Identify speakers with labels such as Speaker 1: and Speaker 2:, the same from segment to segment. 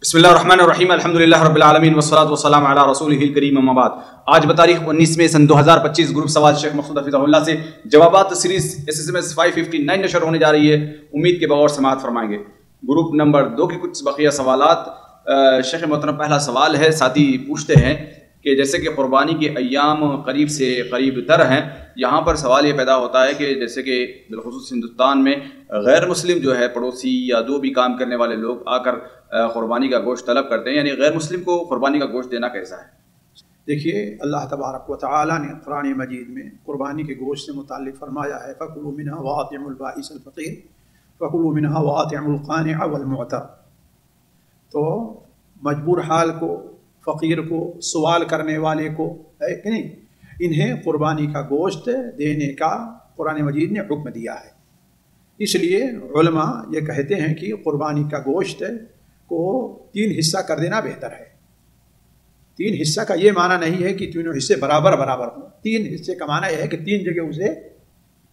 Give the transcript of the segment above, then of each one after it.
Speaker 1: بسم اللہ الرحمن الرحیم الحمدللہ رب العالمین والصلاة والسلام علی رسولہ الکریم اما بعد۔ آج بتاریخ 19 مئی سن 2025 گروپ سوال شیخ مقصود حفظہ اللہ سے جوابات سیریز SSMS 559 نشر ہونے جا رہی ہے، امید کے بغور سماعت فرمائیں گے۔ گروپ نمبر 2 کے کچھ بقیہ سوالات۔ شیخ محترم پہلا سوال ہے، ساتھی پوچھتے ہیں کہ جیسے کہ قربانی کے ایام قریب سے قریب تر ہیں، یہاں پر سوال یہ پیدا ہوتا ہے کہ جیسے کہ بالخصوص ہندوستان میں غیر مسلم جو ہے پڑوسی یا جو بھی کام کرنے والے لوگ آ کر قربانی کا گوشت طلب کرتے ہیں، یعنی غیر مسلم کو قربانی کا گوشت دینا کیسا ہے؟
Speaker 2: دیکھیے، اللہ تبارک و تعالیٰ نے قرآن مجید میں قربانی کے گوشت سے متعلق فرمایا ہے فَكُلُوا مِنْهَا وَأَطْعِمُوا الْبَائِسَ الْفَقِيرَ وَكُلُوا مِنْهَا وَأَطْعِمُوا الْقَانِعَ وَالْمُعْتَرَّ۔ تو مجبور حال کو، فقیر کو، سوال کرنے والے کو ہے کہ نہیں، انہیں قربانی کا گوشت دینے کا قرآن مجید نے حکم دیا ہے۔ اس لیے علماء یہ کہتے ہیں کہ قربانی کا گوشت کو 3 حصہ کر دینا بہتر ہے۔ 3 حصہ کا یہ معنی نہیں ہے کہ تینوں حصے برابر ہوں، 3 حصے کا معنی یہ ہے کہ 3 جگہ اسے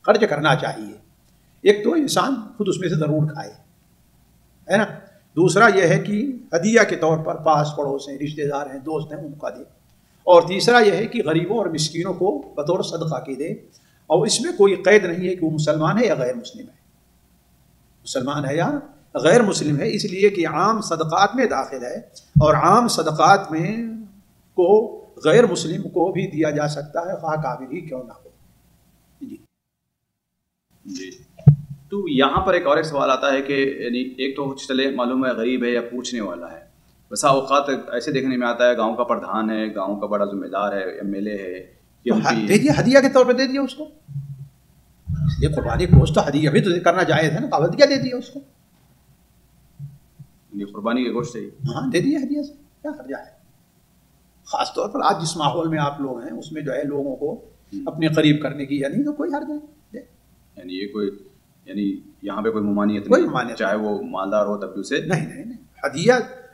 Speaker 2: خرچ کرنا چاہیے۔ ایک تو انسان خود اس میں سے ضرور کھائے، ہے نا۔ دوسرا یہ ہے کہ ہدیہ کے طور پر پاس پڑوس ہیں، رشتہ دار ہیں، دوست ہیں، ان کو دے۔ اور تیسرا یہ ہے کہ غریبوں اور مسکینوں کو بطور صدقہ کے دے، اور اس میں کوئی قید نہیں ہے کہ وہ مسلمان ہے یا غیر مسلم ہے، مسلمان ہے یا غیر مسلم ہے، اس لیے کہ عام صدقات میں داخل ہے، اور عام صدقات میں کو غیر مسلم کو بھی دیا جا سکتا ہے، خواہ کافر ہی کیوں نہ ہو۔
Speaker 1: جی، تو یہاں پر ایک اور سوال آتا ہے کہ یعنی ایک تو چلے معلوم ہے غریب ہے یا پوچھنے والا ہے، بسا اوقات ایسے دیکھنے میں آتا ہے گاؤں کا پردھان ہے، گاؤں کا بڑا ذمہ دار ہے، MLA ہے،
Speaker 2: دے دیا ہدیہ کے طور پہ دے دیا اس کو، اس لیے قربانی گوشت تو ہدیہ بھی تو کرنا جائز ہے نا، ہدیہ دے دیا اس کو،
Speaker 1: قربانی کے گوشت سے
Speaker 2: ہاں دے دیا ہدیہ سے، کیا حرجہ ہے؟ خاص طور پر آج جس ماحول میں آپ لوگ ہیں اس میں جو ہے لوگوں کو اپنے قریب کرنے کی یعنی تو کوئی حرج نہیں،
Speaker 1: یعنی یہ کوئی یعنی یہاں پہ کوئی ممانعت
Speaker 2: نہیں،
Speaker 1: چاہے وہ مالدار ہو تب بھی اسے
Speaker 2: نہیں،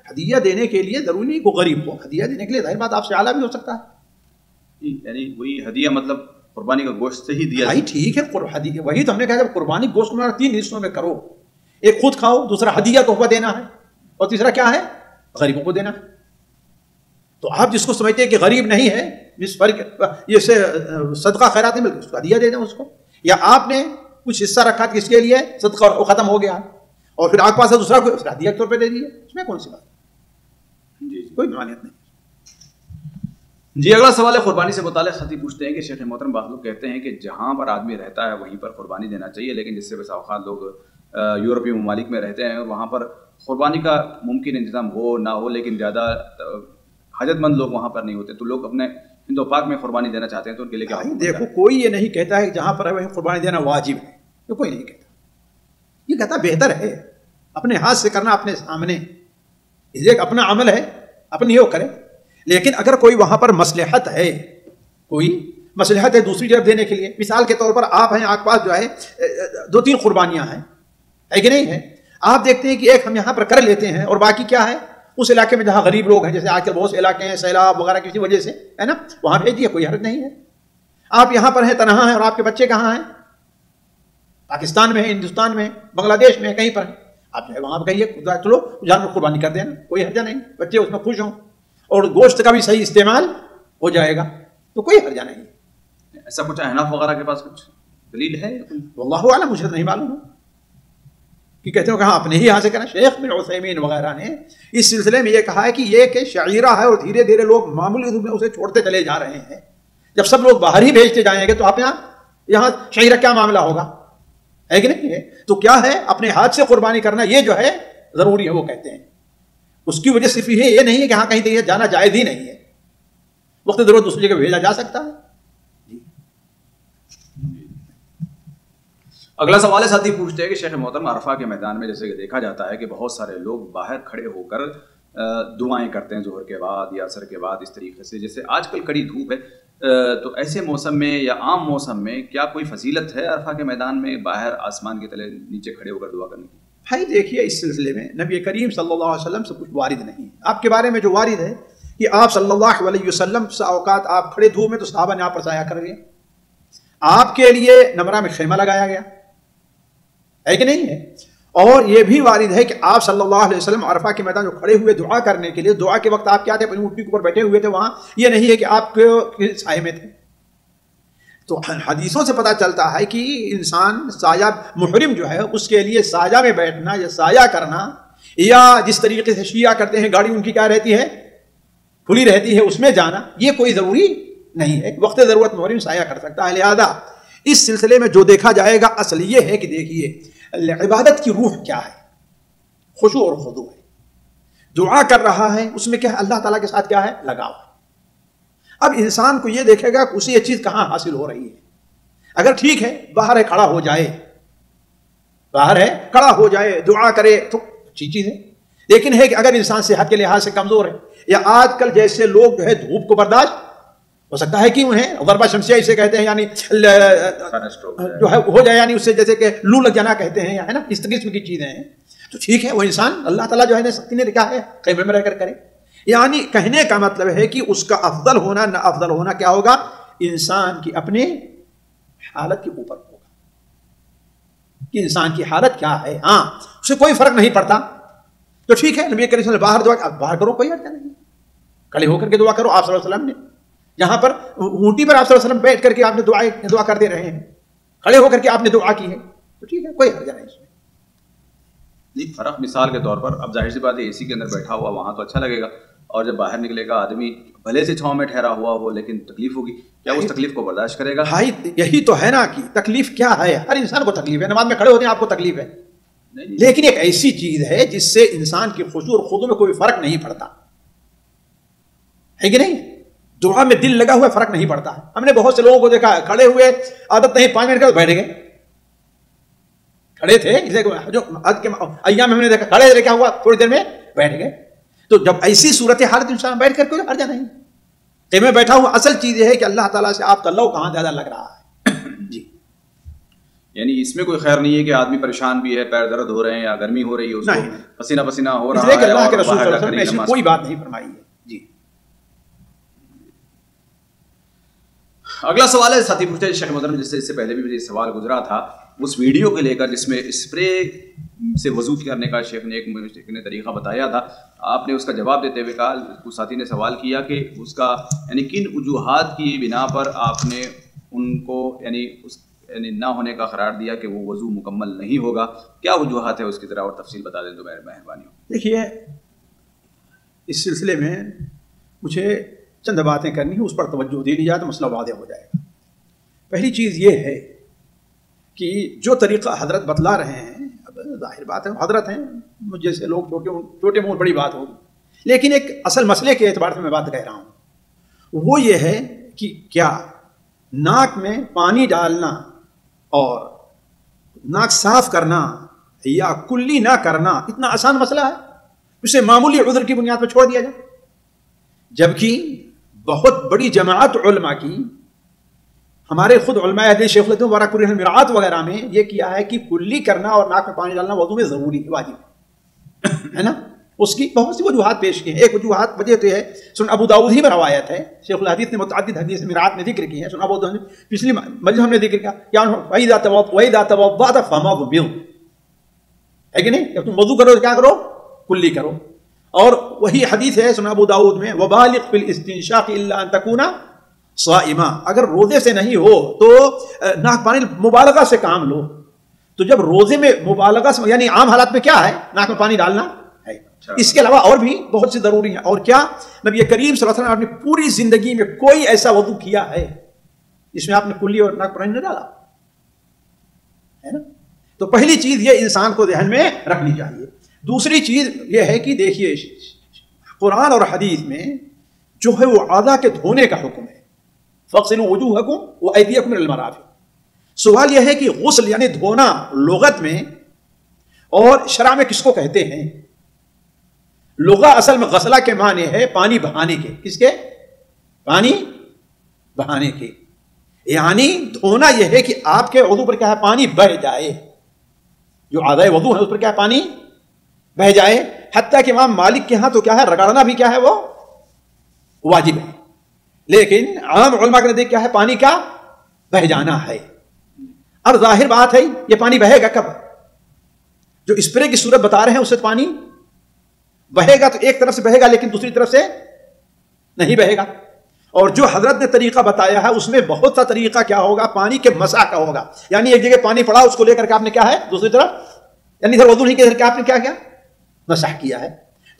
Speaker 2: ہدیہ دینے کے لیے ضروری نہیں کہ غریب ہو، ہدیہ دینے کے لیے ظاہر بات آپ سے اعلیٰ بھی ہو سکتا ہے،
Speaker 1: یعنی وہی ہدیہ مطلب قربانی کا گوشت سے ہی دیا۔
Speaker 2: بھائی ٹھیک ہے، وہی تو ہم نے کہا کہ قربانی گوشت کو 3 حصوں میں کرو، ایک خود کھاؤ، دوسرا ہدیہ تحفہ دینا ہے، اور تیسرا کیا ہے؟ غریبوں کو دینا ہے۔ تو آپ جس کو سمجھتے ہیں کہ غریب نہیں ہے، جس فرق یہ سے صدقہ خیرات نہیں ملتی، اس کو ہدیہ دے دیں اس کو، یا آپ نے کچھ حصہ رکھا کس کے لیے صدقہ اور ختم ہو گیا، اور پھر آپ کے پاس دوسرا کوئی ہدیہ کے طور پہ دے دیے، اس میں کون سی بات؟
Speaker 1: جی
Speaker 2: کوئی ممانعت نہیں۔
Speaker 1: جی، اگلا سوال ہے قربانی سے متعلق، ساتھی پوچھتے ہیں کہ شیخ محترم بعض لوگ کہتے ہیں کہ جہاں پر آدمی رہتا ہے وہیں پر قربانی دینا چاہیے، لیکن جس سے بس اوقات لوگ یورپی ممالک میں رہتے ہیں اور وہاں پر قربانی کا ممکن انتظام ہو نہ ہو، لیکن زیادہ حاجت مند لوگ وہاں پر نہیں ہوتے، تو لوگ اپنے ہند و پاک میں قربانی دینا چاہتے ہیں، تو ان کے لیے کیا؟
Speaker 2: دیکھو، کوئی یہ نہیں کہتا ہے کہ جہاں پر ہے وہیں قربانی دینا واجب ہے، تو کوئی نہیں کہتا، یہ کہتا بہتر ہے اپنے ہاتھ سے کرنا، اپنے سامنے، ایک اپنا عمل ہے، اپنی وہ کرے۔ لیکن اگر کوئی وہاں پر مصلحت ہے، کوئی مصلحت ہے دوسری جگہ دینے کے لیے، مثال کے طور پر آپ ہیں، آپ کے پاس جو ہے 2-3 قربانیاں ہیں، ہے کہ نہیں ہے، آپ دیکھتے ہیں کہ ایک ہم یہاں پر کر لیتے ہیں، اور باقی کیا ہے اس علاقے میں جہاں غریب لوگ ہیں، جیسے آج کل بہت سے علاقے ہیں سیلاب وغیرہ کسی وجہ سے، ہے نا، وہاں بھیج دیا، کوئی حرج نہیں ہے۔ آپ یہاں پر ہیں، تنہا ہیں، اور آپ کے بچے کہاں ہیں؟ پاکستان میں ہیں، ہندوستان میں، بنگلہ دیش میں، کہیں پر ہیں، آپ جو ہے وہاں پہ کہیے چلو جانور قربانی کر دینا، کوئی حرجہ نہیں، بچے اس میں خوش ہوں، اور گوشت کا بھی صحیح استعمال ہو جائے گا، تو کوئی حرجہ نہیں۔
Speaker 1: ایسا کچھ احناف وغیرہ کے پاس کچھ دلیل ہے؟
Speaker 2: واللہ اعلم، مجھے نہیں معلوم ہے کہ کہتے ہو کہ ہاں اپنے ہی یہاں سے کرنا۔ شیخ بن عثیمین وغیرہ نے اس سلسلے میں یہ کہا ہے کہ یہ کہ شعیرہ ہے، اور دھیرے دھیرے لوگ معمولی روپ میں اسے چھوڑتے چلے جا رہے ہیں، جب سب لوگ باہر ہی بھیجتے جائیں گے تو آپ یہاں شعیرہ کیا معاملہ ہوگا، ہے کہ نہیں ہے؟ تو کیا ہے، اپنے ہاتھ سے قربانی کرنا یہ جو ہے ضروری ہے، وہ کہتے ہیں اس کی وجہ صرف یہ نہیں ہے کہ ہاں کہیں جانا جائز ہی نہیں ہے، وقت ضرورت دوسری جگہ بھیجا جا سکتا ہے۔
Speaker 1: اگلا سوال ہے، ساتھی پوچھتے ہیں کہ شیخ محترم عرفہ کے میدان میں جیسے کہ دیکھا جاتا ہے کہ بہت سارے لوگ باہر کھڑے ہو کر دعائیں کرتے ہیں ظہر کے بعد یا عصر کے بعد، اس طریقے سے جیسے آج کل کڑی دھوپ ہے، تو ایسے موسم میں یا عام موسم میں کیا کوئی فضیلت ہے عرفہ کے میدان میں باہر آسمان کے تلے نیچے کھڑے ہو کر دعا کرنے کی؟
Speaker 2: بھائی دیکھیے، اس سلسلے میں نبی کریم صلی اللہ علیہ وسلم سے کچھ وارد نہیں، آپ کے بارے میں جو وارد ہے کہ آپ صلی اللہ علیہ وسلم سے اوقات آپ کھڑے دھوپ میں تو صحابہ نے آپ پر سایہ کر لیا، آپ کے لیے نمرہ میں خیمہ لگایا گیا، ہے کہ نہیں ہے، اور یہ بھی وارد ہے کہ آپ صلی اللہ علیہ وسلم عرفہ کے میدان جو کھڑے ہوئے دعا کرنے کے لیے، دعا کے وقت آپ کیا تھے؟ اپنی اونٹنی کے اوپر بیٹھے ہوئے تھے وہاں، یہ نہیں ہے کہ آپ کے سائے میں تھے۔ تو حدیثوں سے پتہ چلتا ہے کہ انسان سایہ محرم جو ہے اس کے لیے سایہ میں بیٹھنا یا سایہ کرنا، یا جس طریقے سے شیعہ کرتے ہیں گاڑی ان کی کیا رہتی ہے، کھلی رہتی ہے، اس میں جانا، یہ کوئی ضروری نہیں ہے۔ وقت ضرورت محرم سایہ کر سکتا ہے۔ لہذا اس سلسلے میں جو دیکھا جائے گا اصل یہ ہے کہ دیکھیے عبادت کی روح کیا ہے، خشوع اور خضوع ہے۔ دعا کر رہا ہے اس میں کیا ہے؟ اللہ تعالیٰ کے ساتھ کیا ہے؟ لگاؤ۔ اب انسان کو یہ دیکھے گا کہ اسے یہ چیز کہاں حاصل ہو رہی ہے۔ اگر ٹھیک ہے باہر ہے کھڑا ہو جائے، باہر ہے کھڑا ہو جائے دعا کرے تو اچھی چیز ہے، لیکن ہے کہ اگر انسان صحت کے لحاظ سے کمزور ہے، یا آج کل جیسے لوگ جو ہے دھوپ کو برداشت ہو سکتا ہے کہ انہیں ضربہ شمسیہ اسے کہتے ہیں، یعنی جو ہے ہو جائے، یعنی اس سے جیسے کہ لو لگ جانا کہتے ہیں، ہے نا، اس قسم کی چیزیں ہیں، تو ٹھیک ہے وہ انسان اللہ تعالیٰ جو ہے سختی نے لکھا ہے خیمے میں رہ کر کرے۔ یعنی کہنے کا مطلب ہے کہ اس کا افضل ہونا نہ افضل ہونا کیا ہوگا؟ انسان کی اپنے حالت کے اوپر ہوگا کہ انسان کی حالت کیا ہے۔ ہاں اسے کوئی فرق نہیں پڑتا تو ٹھیک ہے، نبی کریم صلی اللہ علیہ وسلم باہر دعا، باہر کرو کوئی حرج نہیں، کھڑے ہو کر کے دعا کرو۔ آپ صلی اللہ علیہ وسلم نے جہاں پر اونٹی پر آپ صلی اللہ علیہ وسلم بیٹھ کر کے آپ نے دعا کر دے رہے ہیں، کھڑے ہو کر کے آپ نے دعا کی ہے تو ٹھیک ہے، کوئی حرج نہیں اس میں۔
Speaker 1: جی فرق مثال کے طور پر اب ظاہر سی بات ہے اے سی کے اندر بیٹھا ہوا وہاں تو اچھا لگے گا، اور جب باہر نکلے گا آدمی بھلے سے چھاؤں میں ٹھہرا ہوا ہو لیکن تکلیف ہوگی، کیا اس تکلیف کو برداشت کرے گا؟
Speaker 2: بھائی یہی تو ہے نا کہ تکلیف کیا ہے، ہر انسان کو تکلیف ہے، نماز میں کھڑے ہوتے ہیں آپ کو تکلیف ہے، لیکن ایک ایسی چیز ہے جس سے انسان کی خشوع اور خضوع میں کوئی فرق نہیں پڑتا ہے کہ نہیں؟ دعا میں دل لگا ہوا فرق نہیں پڑتا ہے۔ ہم نے بہت سے لوگوں کو دیکھا کھڑے ہوئے عادت نہیں 5 منٹ کا بیٹھ گئے، کھڑے تھے جو حج کے ایام میں ہم نے دیکھا کھڑے رہے، کیا ہوا تھوڑی دیر میں بیٹھ گئے۔ تو جب ایسی صورت حالت انسان بیٹھ کر کوئی حرج نہیں، خیمے میں بیٹھا ہوا، اصل چیز یہ ہے کہ اللہ تعالیٰ سے آپ کا لو کہاں زیادہ لگ رہا ہے۔ جی
Speaker 1: یعنی اس میں کوئی خیر نہیں ہے کہ آدمی پریشان بھی ہے، پیر درد ہو رہے ہیں یا گرمی ہو رہی ہے، اس کو پسینہ پسینہ ہو رہا ہے،
Speaker 2: اللہ کے رسول صلی اللہ علیہ وسلم نے ایسی کوئی بات نہیں فرمائی ہے۔ جی
Speaker 1: اگلا سوال ہے ساتھی پوچھتے ہیں شیخ محترم، جس سے اس سے پہلے بھی مجھے سوال گزرا تھا اس ویڈیو کو لے کر جس میں اسپرے سے وضو کرنے کا شیخ نے طریقہ بتایا تھا، آپ نے اس کا جواب دیتے ہوئے کہا، اس ساتھی نے سوال کیا کہ اس کا یعنی کن وجوہات کی بنا پر آپ نے ان کو یعنی نہ ہونے کا قرار دیا کہ وہ وضو مکمل نہیں ہوگا، کیا وجوہات ہے اس کی طرح اور تفصیل بتا دیں تو مہربانی ہو۔
Speaker 2: دیکھیے اس سلسلے میں مجھے چند باتیں کرنی ہے، اس پر توجہ دے لی جائے تو مسئلہ واضح ہو جائے گا۔ پہلی چیز یہ ہے کہ جو طریقہ حضرت بتلا رہے ہیں، اب ظاہر بات ہے حضرت ہیں، مجھ جیسے لوگ چھوٹے منہ بڑی بات ہوگی، لیکن ایک اصل مسئلے کے اعتبار سے میں بات کہہ رہا ہوں، وہ یہ ہے کہ کیا ناک میں پانی ڈالنا اور ناک صاف کرنا یا کلی نہ کرنا اتنا آسان مسئلہ ہے اسے معمولی عذر کی بنیاد پر چھوڑ دیا جائے؟ جبکہ بہت بڑی جماعت علماء کی، ہمارے خود علماء حدیث شیخ الاسلام ورقہ المرآت وغیرہ میں یہ کیا ہے کہ کلی کرنا اور ناک میں پانی ڈالنا وضو میں ضروری ہے، واجب ہے نا۔ اس کی بہت سی وجوہات پیش کی ہیں۔ ایک وجہ تو ہے سنن ابو داؤد ہی میں روایت ہے، شیخ الحدیث نے متعدد حدیث مرآت میں ذکر کی ہے، سنن ابو داؤد پچھلی مجلس ہم نے ذکر کیا کہ وَإِذَا تَوَضَّأْتَ فَمَضْمِضْ، ہے کہ نہیں؟ جب تم وضو کرو تو کیا کرو؟ کلی کرو۔ اور وہی حدیث ہے سنن ابو داؤد میں وَبَالِغْ فِي الْإِسْتِنشَاقِ إِلَّا أَن تَكُونَ صَائِمًا، اگر روزے سے نہیں ہو تو ناک پانی مبالغہ سے کام لو۔ تو جب روزے میں مبالغہ سے یعنی عام حالات میں کیا ہے؟ ناک میں پانی ڈالنا ہے۔ اس کے علاوہ اور بھی بہت سی ضروری ہیں۔ اور کیا نبی کریم صلی اللہ علیہ وسلم نے اپنی پوری زندگی میں کوئی ایسا وضو کیا ہے جس میں آپ نے کلی اور ناک پانی نہ ڈالا ہے نا؟ تو پہلی چیز یہ انسان کو ذہن میں رکھنی چاہیے۔ دوسری چیز یہ ہے کہ دیکھیے قرآن اور حدیث میں جو ہے وہ اعضاء کے دھونے کا حکم ہے، فَاغْسِلُوا وُجُوهَكُمْ وَأَيْدِيَكُمْ إِلَى الْمَرَافِقِ۔ سوال یہ ہے کہ غسل یعنی دھونا لغت میں اور شرع میں کس کو کہتے ہیں؟ لغہ اصل میں غسلہ کے معنی ہے پانی بہانے کے، کس کے؟ پانی بہانے کے، یعنی دھونا یہ ہے کہ آپ کے وضو پر کیا ہے؟ پانی بہ جائے، جو اعضائے وضو ہے اس پر کیا ہے؟ پانی بہ جائے۔ حتیٰ کہ امام مالک کے ہاں تو کیا ہے؟ رگڑنا بھی کیا ہے؟ وہ واجب ہے، لیکن عام علماء کے نزدیک کیا ہے؟ پانی کا بہ جانا ہے۔ اور ظاہر بات ہے یہ پانی بہے گا کب؟ جو اسپرے کی صورت بتا رہے ہیں اس سے پانی بہے گا تو ایک طرف سے بہے گا لیکن دوسری طرف سے نہیں بہے گا. اور جو حضرت نے طریقہ بتایا ہے اس میں بہت سا طریقہ کیا ہوگا, پانی کے مسح کا ہوگا. یعنی ایک جگہ پانی پڑا اس کو لے کر کے آپ نے کیا ہے دوسری طرف, یعنی ادھر وضو نہیں کیا, ادھر کیا آپ نے کیا کیا مسح کیا ہے.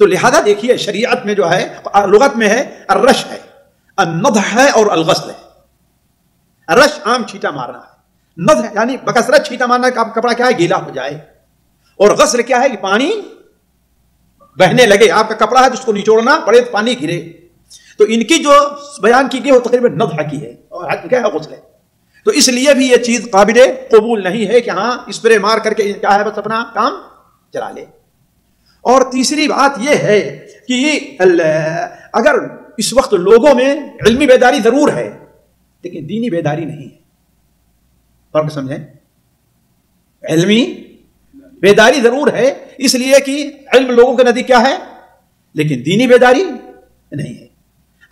Speaker 2: تو لہذا دیکھیے شریعت میں جو ہے لغت میں ہے الرش ہے, النضح ہے اور الغسل ہے. رش عام چھینٹا مارنا ہے, نضح یعنی بکثرت چھینٹا مارنا ہے, کپڑا کیا ہے گیلا ہو جائے, اور غسل کیا ہے کہ پانی بہنے لگے. آپ کا کپڑا ہے تو اس کو نچوڑنا پڑے تو پانی گرے. تو ان کی جو بیان کی گئی وہ تقریباً نضح کی ہے اور کیا ہے غسل ہے. تو اس لیے بھی یہ چیز قابل قبول نہیں ہے کہ ہاں اسپرے مار کر کے کیا ہے بس اپنا کام چلا لے. اور تیسری بات یہ ہے کہ اگر اس وقت لوگوں میں علمی بیداری ضرور ہے لیکن دینی بیداری نہیں ہے. فرق سمجھیں, علمی بیداری ضرور ہے اس لیے کہ علم لوگوں کے نزدیک کیا ہے لیکن دینی بیداری نہیں ہے.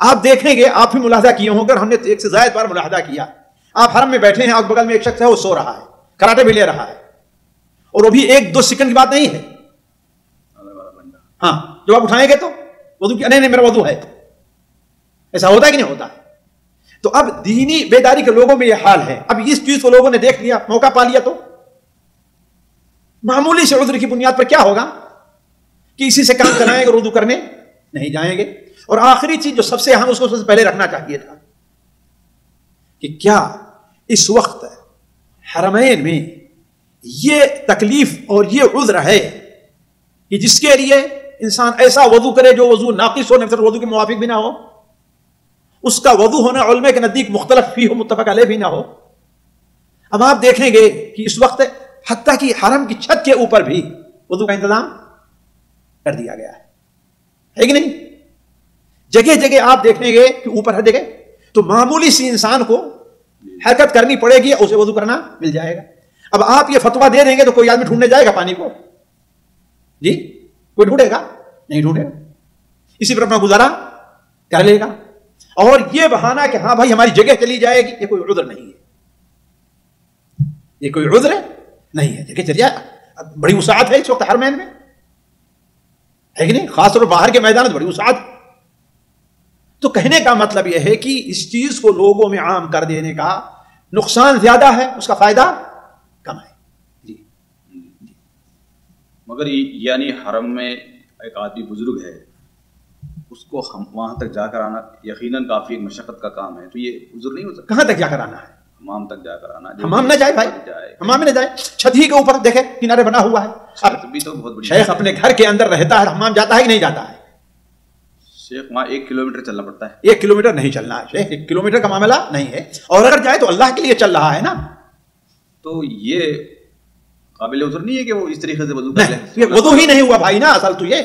Speaker 2: آپ دیکھیں گے, آپ بھی ملاحظہ کیے ہوں گے, ہم نے ایک سے زائد بار ملاحظہ کیا, آپ حرم میں بیٹھے ہیں اور بغل میں ایک شخص ہے وہ سو رہا ہے, کراٹے بھی لے رہا ہے, اور وہ بھی 1-2 سیکنڈ کی بات نہیں ہے. ہاں جب آپ اٹھائیں گے تو وضو کی نہیں میرا وضو ہے, ایسا ہوتا ہے کہ نہیں ہوتا ہے. تو اب دینی بیداری کے لوگوں میں یہ حال ہے. اب اس چیز کو لوگوں نے دیکھ لیا, موقع پا لیا, تو معمولی سے عذر کی بنیاد پر کیا ہوگا کہ اسی سے کام کرائیں گے, وضو کرنے نہیں جائیں گے. اور آخری چیز جو سب سے اہم اس کو سب سے پہلے رکھنا چاہیے تھا کہ کیا اس وقت حرمین میں یہ تکلیف اور یہ عذر ہے کہ جس کے لیے انسان ایسا وضو کرے جو وضو ناقص ہو, نفس وضو کے موافق بھی نہ ہو, اس کا وضو ہونا علماء کے نزدیک مختلف بھی ہو, متفق علیہ بھی نہ ہو. اب آپ دیکھیں گے کہ اس وقت حتیٰ کہ حرم کی چھت کے اوپر بھی وضو کا انتظام کر دیا گیا ہے کہ نہیں. جگہ جگہ آپ دیکھیں گے کہ اوپر ہر جگہ تو معمولی سی انسان کو حرکت کرنی پڑے گی, اسے وضو کرنا مل جائے گا. اب آپ یہ فتویٰ دے دیں گے تو کوئی آدمی ڈھونڈنے جائے گا پانی کو؟ جی کوئی ڈھونڈے گا نہیں ڈھونڈے گا, اسی پر اپنا گزارا کر لے گا. اور یہ بہانہ کہ ہاں بھائی ہماری جگہ چلی جائے گی, یہ کوئی عذر نہیں ہے, یہ کوئی عذر نہیں ہے. جگہ چلی جائے, بڑی وسعت ہے اس وقت حرمین میں ہے کہ نہیں, خاص طور پر باہر کے میدان میں بڑی وسعت. تو کہنے کا مطلب یہ ہے کہ اس چیز کو لوگوں میں عام کر دینے کا نقصان زیادہ ہے, اس کا فائدہ کم ہے. جی
Speaker 1: مگر یعنی حرم میں ایک آدمی بزرگ ہے, اس کو وہاں تک جا کر آنا یقیناً کافی مشقت کا کام ہے, تو یہ عذر نہیں ہو سکتا.
Speaker 2: کہاں تک جا کر آنا ہے؟
Speaker 1: حمام تک جا کر آنا.
Speaker 2: حمام نہ جائے بھائی, حمام میں نہ جائے, چھت ہی کے اوپر دیکھے کنارے بنا ہوا ہے.
Speaker 1: تو بہت بڑی
Speaker 2: شیخ اپنے گھر کے اندر رہتا ہے, حمام جاتا ہے کہ نہیں جاتا ہے؟
Speaker 1: شیخ وہاں 1 کلومیٹر چلنا پڑتا ہے.
Speaker 2: 1 کلومیٹر نہیں چلنا ہے شیخ, 1 کلومیٹر کا معاملہ نہیں ہے, اور اگر جائے تو اللہ کے لیے چل رہا ہے نا. تو
Speaker 1: یہ قابل عذر نہیں ہے کہ وہ اس طریقے سے وضو کر لے.
Speaker 2: یہ وضو ہی نہیں ہوا بھائی نا, اصل تو یہ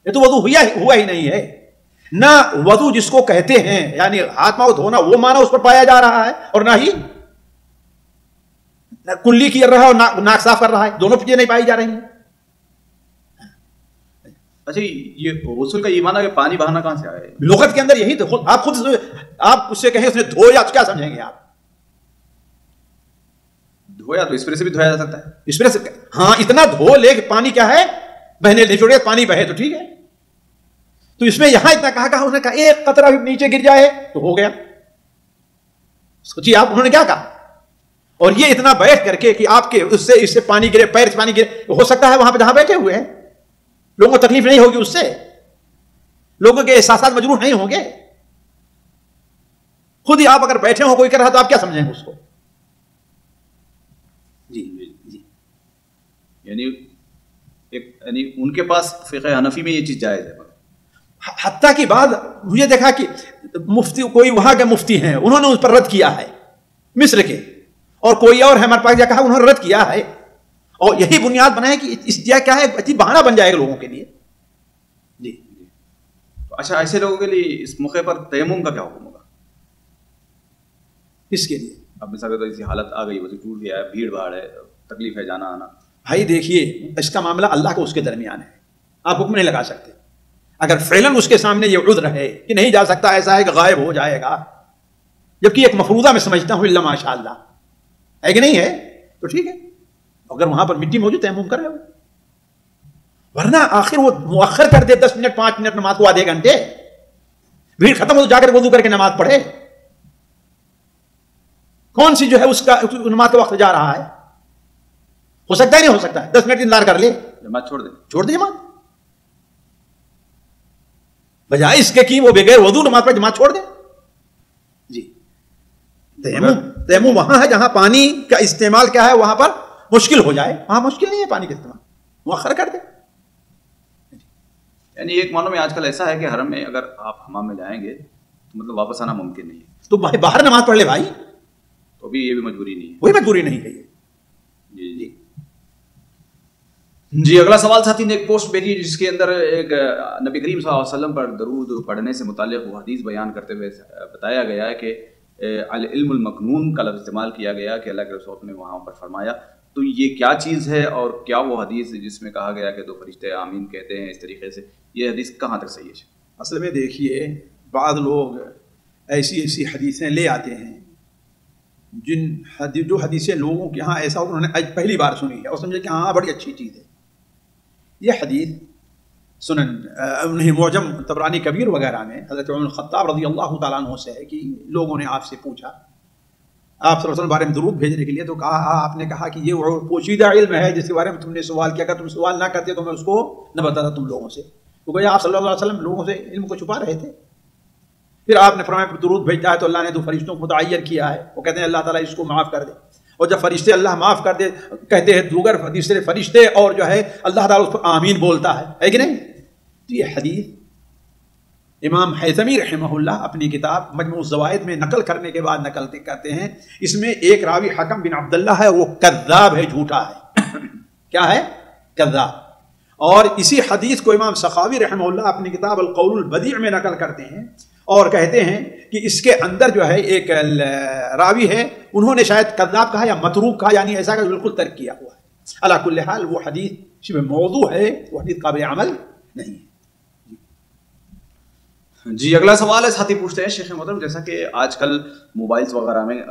Speaker 2: تو وضو ہوا ہی نہیں ہے نہ. وضو جس کو کہتے ہیں یعنی ہاتھ پاؤں دھونا, وہ معنی اس پر پایا جا رہا ہے, اور نہ ہی کلی کر رہا ہے اور ناک صاف کر رہا ہے, دونوں چیزیں نہیں پائی جا رہی ہیں.
Speaker 1: اچھا یہ غسل کا یہ معنی کہ پانی بہانا کہاں سے آئے؟
Speaker 2: لغت کے اندر یہی تو, آپ خود آپ اس سے کہیں اس نے دھویا تو کیا سمجھیں گے آپ؟
Speaker 1: دھویا تو اسپرے سے بھی دھویا جا سکتا ہے.
Speaker 2: اسپرے سے ہاں, اتنا دھو لے کہ پانی کیا ہے بہنے نہیں چھوڑے, پانی بہے تو ٹھیک ہے. تو اس میں یہاں اتنا کہا اس نے کہا ایک قطرہ بھی نیچے گر جائے تو ہو گیا. سوچیے آپ, انہوں نے کیا کہا, اور یہ اتنا بیٹھ کر کے کہ آپ کے اس سے پانی گرے, پیر سے پانی گرے, ہو سکتا ہے وہاں پہ جہاں بیٹھے ہوئے ہیں لوگوں کو تکلیف نہیں ہوگی, اس سے لوگوں کے احساسات مجروح نہیں ہوں گے. خود ہی آپ اگر بیٹھے ہو کوئی کر رہا تو آپ کیا سمجھیں گے اس کو؟ جی جی
Speaker 1: یعنی ان کے پاس فقہ حنفی میں یہ چیز جائز ہے.
Speaker 2: حتیٰ کی بات مجھے دیکھا کہ مفتی, کوئی وہاں کے مفتی ہیں, انہوں نے اس پر رد کیا ہے مصر کے, اور کوئی اور ہے ہمارے پاس جا کہا انہوں نے رد کیا ہے, اور یہی بنیاد بنائے کہ اس کیا ہے اچھی بہانہ بن جائے گا لوگوں کے لیے. جی
Speaker 1: اچھا, ایسے لوگوں کے لیے اس موقع پر تیمم کا کیا حکم ہوگا؟
Speaker 2: کس کے لیے؟
Speaker 1: اب مثال تو ایسی حالت آ گئی, وضو ٹوٹ گیا ہے, بھیڑ بھاڑ ہے, تکلیف ہے جانا آنا.
Speaker 2: بھائی دیکھیے اس کا معاملہ اللہ کو اس کے درمیان ہے, آپ حکم نہیں لگا سکتے. اگر فعلاً اس کے سامنے یہ عذر ہے کہ نہیں جا سکتا, ایسا ہے کہ غائب ہو جائے گا, جبکہ ایک مفروضہ میں سمجھتا ہوں الا ماشاء اللہ ہے کہ نہیں ہے, تو ٹھیک ہے, اگر وہاں پر مٹی موجود تیمم کر لے، ورنہ آخر وہ مؤخر کر دے 10 منٹ 5 منٹ نماز کو آدھے گھنٹے، بھیڑ ختم ہو تو جا کر وضو کر کے نماز پڑھے. کون سی جو ہے اس کا نماز کا وقت جا رہا ہے؟ ہو سکتا ہے نہیں ہو سکتا ہے 10 منٹ انتظار کر لے،
Speaker 1: جماعت
Speaker 2: چھوڑ دے جماعت، بجائے اس کے کہ وہ بغیر وضو نماز پر جماعت چھوڑ دے. جی تیمم وہاں ہے جہاں پانی کا استعمال کیا ہے وہاں پر مشکل ہو جائے، وہاں مشکل نہیں ہے پانی کا استعمال، مؤخر کر دے.
Speaker 1: یعنی ایک معنوں میں آج کل ایسا ہے کہ حرم میں اگر آپ حمام میں جائیں گے تو مطلب واپس آنا ممکن نہیں ہے،
Speaker 2: تو باہر نماز پڑھ لے بھائی،
Speaker 1: تو ابھی یہ بھی مجبوری نہیں ہے.
Speaker 2: کوئی مجبوری نہیں ہے.
Speaker 1: جی جی اگلا سوال ساتھی نے ایک پوسٹ بھیجی جس کے اندر ایک نبی کریم صلی اللہ علیہ وسلم پر درود پڑھنے سے متعلق وہ حدیث بیان کرتے ہوئے بتایا گیا ہے کہ العلم المکنون کا لفظ استعمال کیا گیا کہ اللہ کے رسول نے وہاں پر فرمایا. تو یہ کیا چیز ہے اور کیا وہ حدیث جس میں کہا گیا کہ 2 فرشتے آمین کہتے ہیں اس طریقے سے، یہ حدیث کہاں تک صحیح ہے؟
Speaker 2: اصل میں دیکھیے بعض لوگ ایسی حدیثیں لے آتے ہیں جو حدیثیں لوگوں کے یہاں ایسا انہوں نے پہلی بار سنی ہے اور سمجھے کہ ہاں بڑی اچھی چیز ہے. یہ حدیث سنن انہیں معجم طبرانی کبیر وغیرہ میں حضرت عمر الخطاب رضی اللہ تعالیٰ عنہ سے ہے کہ لوگوں نے آپ سے پوچھا آپ صلی اللہ علیہ وسلم بارے میں درود بھیجنے کے لیے، تو کہا آپ نے کہا کہ یہ وہ پوشیدہ علم ہے جس کے بارے میں تم نے سوال کیا، اگر تم سوال نہ کرتے تو میں اس کو نہ بتاتا تم لوگوں سے. تو گویا آپ صلی اللہ علیہ وسلم لوگوں سے علم کو چھپا رہے تھے. پھر آپ نے فرمایا درود بھیجتا ہے تو اللہ نے 2 فرشتوں کو متعین کیا ہے، وہ کہتے ہیں اللہ تعالیٰ اس کو معاف کر دے، اور جب فرشتے اللہ معاف کر دے کہتے ہیں دوسرے تیسرے فرشتے اور جو ہے اللہ تعالیٰ اس پر آمین بولتا ہے کہ نہیں. تو یہ حدیث امام حیثمی رحمہ اللہ اپنی کتاب مجموع الزوائد میں نقل کرنے کے بعد نقل کرتے ہیں، اس میں ایک راوی حکم بن عبداللہ ہے، وہ کذاب ہے، جھوٹا ہے. کیا ہے؟ کذاب. اور اسی حدیث کو امام سخاوی رحمہ اللہ اپنی کتاب القول البدیع میں نقل کرتے ہیں اور کہتے ہیں کہ اس کے اندر جو ہے ایک راوی ہے، انہوں نے شاید کذاب کہا یا متروک کہا، یعنی ایسا کہ بالکل ترک کیا ہوا ہے. علی کل حال وہ حدیث شبہ موضوع ہے، وہ حدیث قابل عمل نہیں ہے.
Speaker 1: جی اگلا سوال ہے ساتھی پوچھتے ہیں شیخ محترم جیسا کہ آج کل موبائلز وغیرہ میں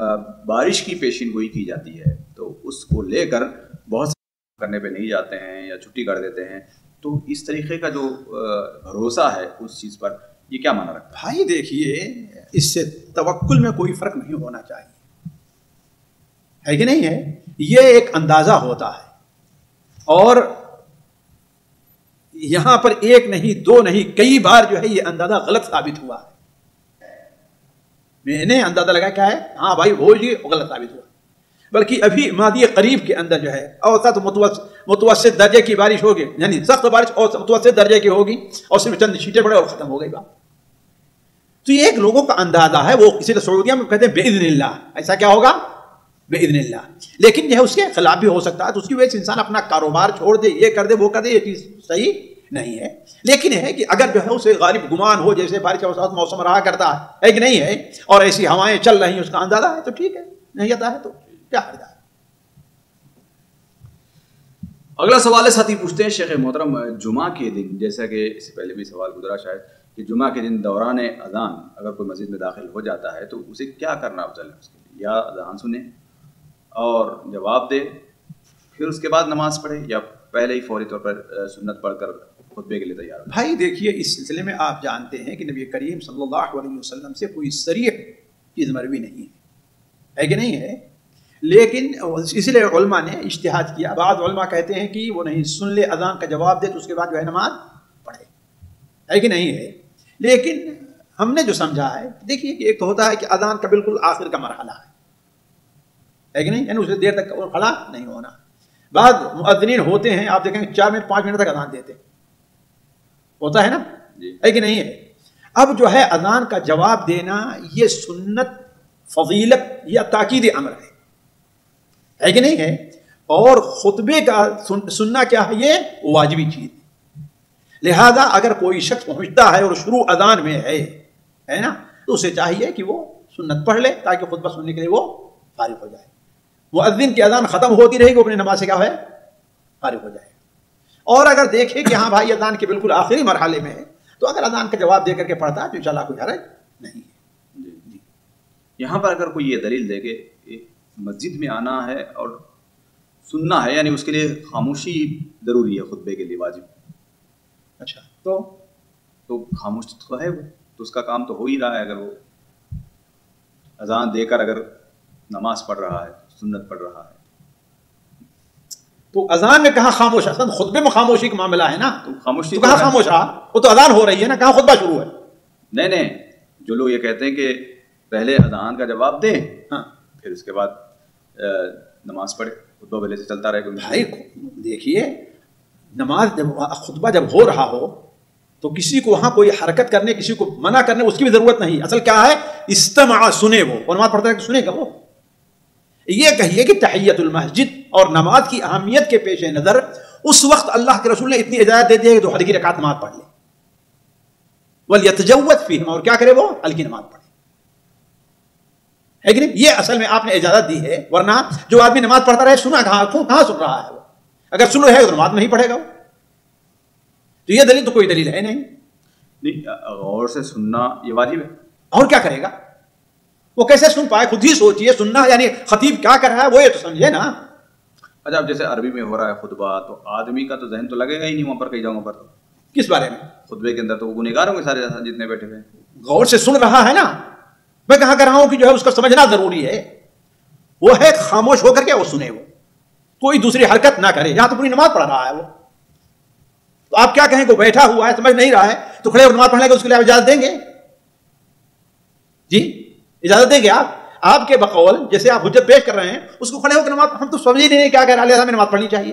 Speaker 1: بارش کی پیشین گوئی کی جاتی ہے تو اس کو لے کر بہت سے کرنے پہ نہیں جاتے ہیں یا چھٹی کر دیتے ہیں، تو اس طریقے کا جو بھروسہ ہے اس چیز پر یہ کیا معنی رکھتا ہے؟
Speaker 2: بھائی دیکھیے اس سے توکل میں کوئی فرق نہیں ہونا چاہیے، ہے کہ نہیں ہے؟ یہ ایک اندازہ ہوتا ہے اور یہاں پر ایک نہیں 2 نہیں کئی بار جو ہے یہ اندازہ غلط ثابت ہوا ہے. میں نے اندازہ لگا کیا ہے، ہاں بھائی وہ جی غلط ثابت ہوا، بلکہ ابھی ماضی قریب کے اندر جو ہے اوسط متوسط درجے کی بارش ہوگی، یعنی سخت بارش اور متوسط درجے کی ہوگی اور صرف چند چھینٹے پڑے اور ختم ہو گئی بات. تو یہ ایک لوگوں کا اندازہ ہے، وہ کسی سعودیہ میں کہتے ہیں باذن اللہ، ایسا کیا ہوگا باذن اللہ، لیکن جو ہے اس کے خلاف بھی ہو سکتا ہے. تو اس کی وجہ سے انسان اپنا کاروبار چھوڑ دے، یہ کر دے وہ کر دے، یہ چیز صحیح نہیں ہے. لیکن ہے کہ اگر جو ہے اسے غالب گمان ہو جیسے بارش کا وسط موسم رہا کرتا ہے کہ نہیں ہے اور ایسی ہوائیں چل رہی ہیں اس کا اندازہ ہے تو ٹھیک ہے، نہیں آتا ہے تو کیا حرج ہے.
Speaker 1: اگلا سوال ہے ساتھی پوچھتے ہیں شیخ محترم جمعہ کے دن، جیسا کہ اس سے پہلے بھی سوال گزرا شاید، کہ جمعہ کے دن دوران اذان اگر کوئی مسجد میں داخل ہو جاتا ہے تو اسے کیا کرنا افضل ہے؟ اس کے لیے یا اذان سنے اور جواب دے پھر اس کے بعد نماز پڑھے یا پہلے ہی فوری طور پر سنت پڑھ کر خطبے کے لیے تیار ہو؟
Speaker 2: بھائی دیکھیے اس سلسلے میں آپ جانتے ہیں کہ نبی کریم صلی اللہ علیہ وسلم سے کوئی صریح چیز مروی نہیں ہے کہ نہیں ہے، لیکن اس لیے علماء نے اجتہاد کیا. بعض علماء کہتے ہیں کہ وہ نہیں سن لے اذان کا جواب دے تو اس کے بعد جو ہے نماز پڑھے، ہے کہ نہیں ہے. لیکن ہم نے جو سمجھا ہے دیکھیے کہ ایک تو ہوتا ہے کہ اذان کا بالکل آخر کا مرحلہ ہے کہ نہیں، یعنی اسے دیر تک کھڑا نہیں ہونا. بعض مؤذنین ہوتے ہیں آپ دیکھیں 4 منٹ 5 منٹ تک اذان دیتے ہوتا ہے نا، ہے کہ نہیں ہے. اب جو ہے اذان کا جواب دینا یہ سنت فضیلت یا تاکید امر ہے کہ نہیں ہے، اور خطبے کا سننا کیا ہے، یہ واجبی چیز ہے. لہذا اگر کوئی شخص پہنچتا ہے اور شروع اذان میں ہے نا تو اسے چاہیے کہ وہ سنت پڑھ لے تاکہ خطبہ سننے کے لیے وہ فارغ ہو جائے. مؤذن کی اذان ختم ہوتی رہے گی، وہ اپنی نماز سے کیا ہے فارغ ہو جائے. اور اگر دیکھے کہ ہاں بھائی اذان کے بالکل آخری مرحلے میں ہے تو اگر اذان کا جواب دے کر کے پڑھتا ہے تو انشاءاللہ کوئی حرج نہیں ہے.
Speaker 1: جی یہاں پر اگر کوئی یہ دلیل دے کہ مسجد میں آنا ہے اور سننا ہے، یعنی اس کے لیے خاموشی ضروری ہے، خطبے کے لیے واجب.
Speaker 2: اچھا
Speaker 1: تو خاموش تو ہے وہ، تو اس کا کام تو ہو ہی رہا ہے. اگر وہ اذان دے کر اگر نماز پڑھ رہا ہے، سنت پڑھ رہا ہے،
Speaker 2: تو اذان میں کہاں خاموش؟ اصل خطبے میں خاموشی کا معاملہ ہے نا.
Speaker 1: تو خاموشی
Speaker 2: تو کہاں خاموش رہا؟ وہ تو اذان ہو رہی ہے نا، کہاں خطبہ شروع ہے؟
Speaker 1: نہیں، جو لوگ یہ کہتے ہیں کہ پہلے اذان کا جواب دیں،
Speaker 2: ہاں،
Speaker 1: پھر اس کے بعد نماز پڑھے، خطبہ پہلے سے چلتا رہے.
Speaker 2: بھائی دیکھیے، نماز جب خطبہ جب ہو رہا ہو تو کسی کو وہاں کوئی حرکت کرنے، کسی کو منع کرنے اس کی بھی ضرورت نہیں. اصل کیا ہے؟ استمع، سنے. وہ نماز پڑھتا ہے کہ سنے گا وہ. یہ کہیے کہ تحیت المسجد اور نماز کی اہمیت کے پیش نظر اس وقت اللہ کے رسول نے اتنی اجازت دے دی ہے کہ تو ہلکی رکعت نماز پڑھ لے. وَلْيَتَجَوَّدْ فِيهِمَا، اور کیا کرے وہ؟ ہلکی نماز پڑھے. ہے کہ نہیں؟ یہ اصل میں آپ نے اجازت دی ہے. ورنہ جو آدمی نماز پڑھتا رہے، سنا کہاں سن رہا ہے وہ؟ اگر سن رہے گا تو نماز نہیں پڑھے گا وہ. تو یہ دلیل تو کوئی دلیل ہے نہیں.
Speaker 1: غور سے سننا یہ واجب ہے.
Speaker 2: اور کیا کرے گا وہ؟ کیسے سن پائے؟ خود ہی سوچئے. سننا یعنی خطیب کیا کر رہا ہے وہ یہ تو سمجھے نا.
Speaker 1: اچھا، اب جیسے عربی میں ہو رہا ہے خطبہ، تو آدمی کا تو ذہن تو لگے گا ہی نہیں وہاں پر کہیں جگہوں پر. تو
Speaker 2: کس بارے میں؟
Speaker 1: خطبے کے اندر تو وہ گنہگار ہوں گے سارے جتنے بیٹھے ہوئے.
Speaker 2: غور سے سن رہا ہے نا. میں کہاں کر رہا ہوں کہ جو ہے اس کو سمجھنا ضروری ہے. وہ ہے خاموش ہو کر کے وہ سنے، وہ کوئی دوسری حرکت نہ کرے. یہاں تو پوری نماز پڑھ رہا ہے وہ. تو آپ کیا کہیں کہ وہ بیٹھا ہوا ہے، سمجھ نہیں رہا ہے، تو کھڑے ہو نماز پڑھنے کے اس کے لیے آپ اجازت دیں گے؟ جی اجازت دیں گے آپ کے بقول جیسے آپ حجت پیش کر رہے ہیں اس کو کھڑے ہو کر نماز، ہم تو سمجھ ہی نہیں کیا کہہ رہا ہے، ہمیں نماز پڑھنی چاہیے.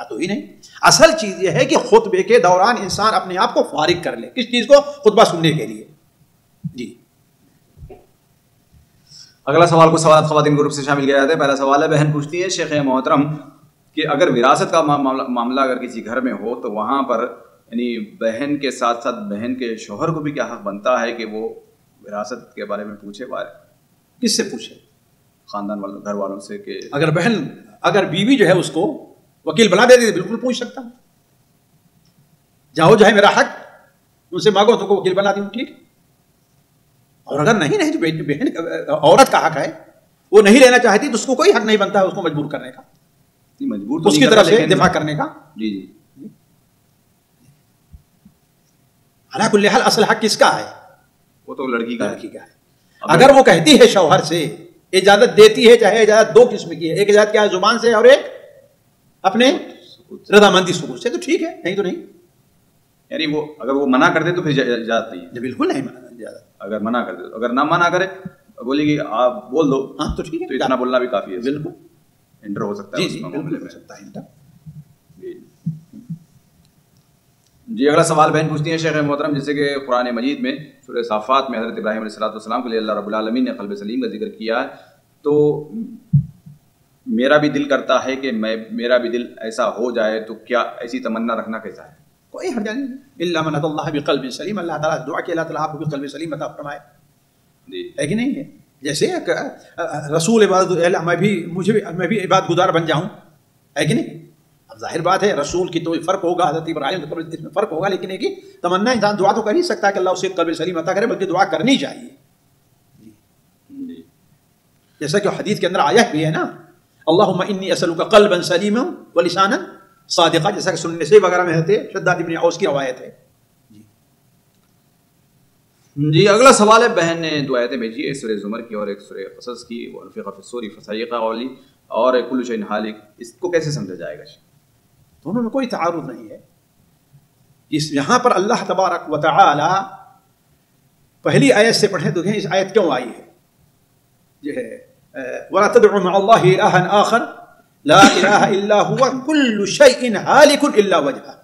Speaker 2: تو ہی نہیں. اصل چیز یہ ہے کہ خطبے کے دوران انسان اپنے آپ کو فارغ کر لے. کس چیز کو؟ خطبہ سننے کے لیے. جی
Speaker 1: اگلا سوال کو سوالات خواتین گروپ سے شامل کیا جاتا ہے. پہلا سوال ہے، بہن پوچھتی ہے شیخ محترم کہ اگر وراثت کا معاملہ اگر کسی گھر میں ہو تو وہاں پر یعنی بہن کے ساتھ ساتھ بہن کے شوہر کو بھی کیا حق بنتا ہے کہ وہ وراثت کے بارے میں پوچھے؟
Speaker 2: کس سے پوچھے؟
Speaker 1: خاندان والوں، گھر والوں سے. کہ
Speaker 2: اگر بیوی جو ہے اس کو وکیل بنا دے دی، بالکل پوچھ سکتا. جاؤ جو ہے میرا حق ان سے مانگو، تو کو وکیل بنا دی، ٹھیک. اور اگر نہیں تو بہن عورت کا حق ہے، وہ نہیں لینا چاہتی تو اس کو کوئی حق نہیں بنتا ہے اس کو مجبور کرنے کا،
Speaker 1: مجبور تو
Speaker 2: اس کی طرف سے دفاع کرنے کا.
Speaker 1: جی
Speaker 2: علی کل حال اصل حق کس کا ہے؟
Speaker 1: وہ تو لڑکی کا
Speaker 2: ہے. اگر وہ کہتی ہے شوہر سے، اجازت دیتی ہے، چاہے اجازت دو قسم کی ہے، ایک اجازت کیا ہے زبان سے، اور ایک اپنے رضامندی ثبوت سے، تو ٹھیک ہے، نہیں تو نہیں.
Speaker 1: یعنی وہ اگر وہ منع کر دے تو پھر اجازت نہیں ہے.
Speaker 2: بالکل نہیں اجازت.
Speaker 1: اگر منع کر دے، اگر نہ منع کرے بولے گی آپ بول دو،
Speaker 2: ہاں تو ٹھیک ہے،
Speaker 1: تو اتنا بولنا بھی کافی ہے.
Speaker 2: بالکل
Speaker 1: انٹر ہو سکتا ہے اس معاملے میں. جی اگلا سوال بہن پوچھتی ہیں شیخ محترم، جیسے کہ قرآن مجید میں سورہ صافات میں حضرت ابراہیم علیہ السلام کے لیے اللہ رب العالمین نے قلب سلیم کا ذکر کیا ہے، تو میرا بھی دل کرتا ہے کہ میرا بھی دل ایسا ہو جائے، تو کیا ایسی تمنا رکھنا کیسا ہے؟
Speaker 2: کوئی حرج نہیں. الا من اتى الله بقلب سلیم. اللہ تعالیٰ دعا کہ اللہ تعالیٰ آپ کو بقلب سلیم عطا فرمائے.
Speaker 1: جی
Speaker 2: ہے کہ نہیں ہے؟ جیسے رسول عبادت، میں بھی عبادت گزار بن جاؤں، ہے کہ نہیں؟ اب ظاہر بات ہے رسول کی تو فرق ہوگا، حضرت ابراہیم اس میں فرق ہوگا، لیکن ایک ہی تمنا انسان دعا تو کر ہی سکتا ہے کہ اللہ اسے قلب سلیم عطا کرے، بلکہ دعا کرنی چاہیے. جیسا کہ حدیث کے اندر آیت بھی ہے نا، اللہم انی اسألک قلبا سلیما ولسانا صادقا، جیسا کہ سنن نسائی وغیرہ میں ہے، شداد ابن اوس کی روایت ہے.
Speaker 1: جی اگلا سوال ہے، بہن نے دو آیتیں بھیجی، ایک سورہ زمر کی اور ایک سورہ قصص کی، ونفخ فی الصور فصعق قولی اور کل شیء ہالک. اس کو کیسے سمجھا جائے گا؟
Speaker 2: دونوں میں کوئی تعارض نہیں ہے. یہاں پر اللہ تبارک و تعالی پہلی آیت سے پڑھیں تو اس آیت کیوں آئی ہے؟ یہ ہے وَلَا تَدْعُ مَعَ اللَّهِ إِلَٰهًا آخَرَ لَا إِلَٰهَ إِلَّا هُوَ كُلُّ شَيْءٍ هَالِكٌ إِلَّا وَجْهَهُ.